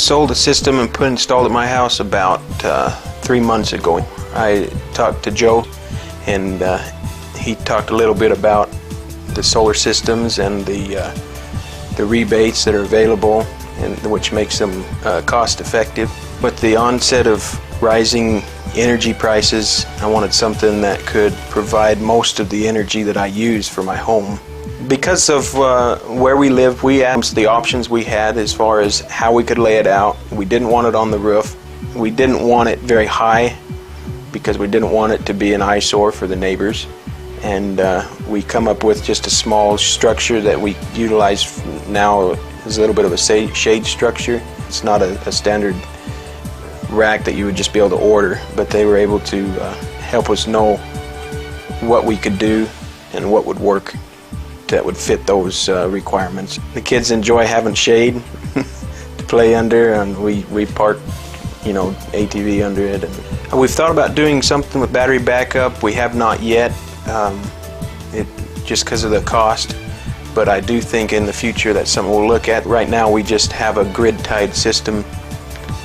sold a system and installed at my house about 3 months ago. I talked to Joe, and he talked a little bit about the solar systems and the rebates that are available, and which makes them cost effective. With the onset of rising energy prices, I wanted something that could provide most of the energy that I use for my home. Because of where we live, we asked the options we had as far as how we could lay it out. We didn't want it on the roof. We didn't want it very high because we didn't want it to be an eyesore for the neighbors. And we come up with just a small structure that we utilize now as a little bit of a shade structure. It's not a standard rack that you would just be able to order, but they were able to help us know what we could do and what would work that would fit those requirements. The kids enjoy having shade to play under, and we park, ATV under it. And we've thought about doing something with battery backup. We have not yet, just because of the cost, but I do think in the future that's something we'll look at. Right now we just have a grid-tied system,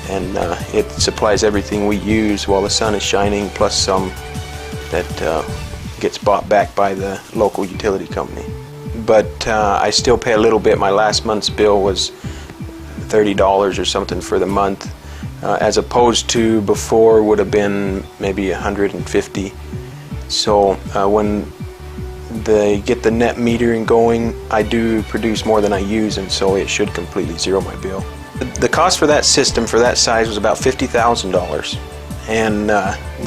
and it supplies everything we use while the sun is shining, plus some that gets bought back by the local utility company. But I still pay a little bit. My last month's bill was $30 or something for the month, as opposed to before would have been maybe $150. So when they get the net metering going, I do produce more than I use, and so it should completely zero my bill. The cost for that system for that size was about $50,000, and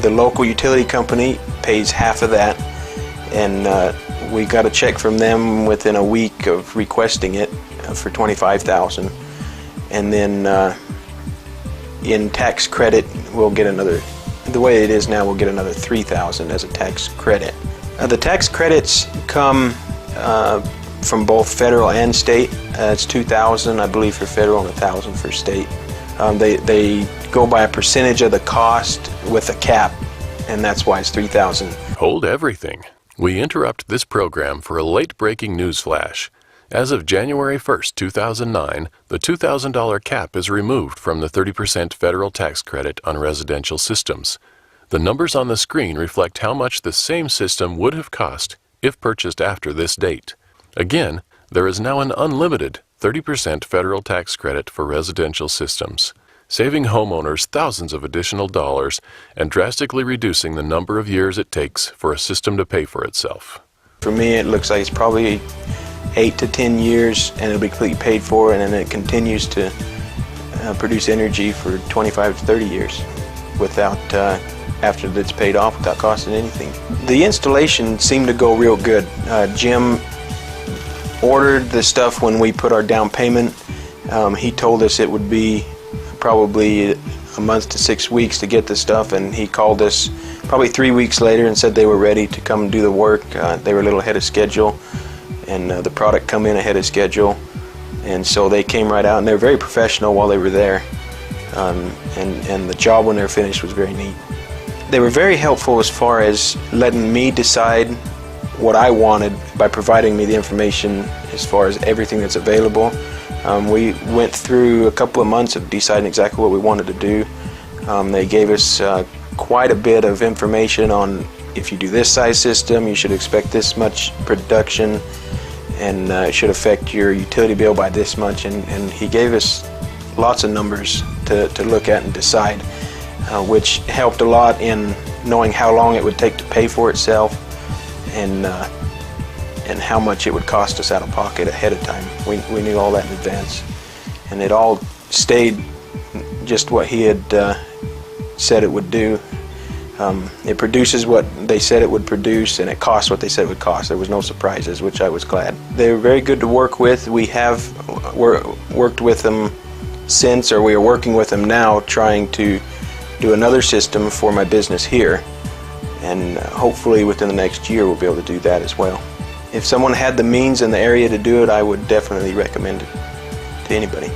the local utility company pays half of that, and we got a check from them within a week of requesting it for $25,000, and then in tax credit we'll get another, the way it is now, we'll get another $3,000 as a tax credit. The tax credits come from both federal and state. It's $2,000 I believe for federal and $1,000 for state. They go by a percentage of the cost with a cap, and that's why it's $3,000. Hold everything. We interrupt this program for a late-breaking news flash. As of January 1st, 2009, the $2,000 cap is removed from the 30% federal tax credit on residential systems. The numbers on the screen reflect how much the same system would have cost if purchased after this date. Again, there is now an unlimited 30% federal tax credit for residential systems, saving homeowners thousands of additional dollars and drastically reducing the number of years it takes for a system to pay for itself. For me, it looks like it's probably 8 to 10 years and it'll be completely paid for, and then it continues to produce energy for 25 to 30 years without after it's paid off, without costing anything. The installation seemed to go real good. Jim ordered the stuff when we put our down payment. He told us it would be probably a month to 6 weeks to get the stuff, and he called us probably 3 weeks later and said they were ready to come and do the work. They were a little ahead of schedule, and the product come in ahead of schedule, and so they came right out, and they were very professional while they were there, and the job when they were finished was very neat. They were very helpful as far as letting me decide what I wanted by providing me the information as far as everything that's available. We went through a couple of months of deciding exactly what we wanted to do. They gave us quite a bit of information on, if you do this size system, you should expect this much production, and it should affect your utility bill by this much, and he gave us lots of numbers to look at and decide, which helped a lot in knowing how long it would take to pay for itself, and how much it would cost us out of pocket ahead of time. We knew all that in advance, and it all stayed just what he had said it would do. It produces what they said it would produce, and it costs what they said it would cost. There was no surprises, which I was glad. They were very good to work with. We have worked with them since, or we are working with them now, trying to do another system for my business here, and hopefully within the next year we'll be able to do that as well. If someone had the means in the area to do it, I would definitely recommend it to anybody.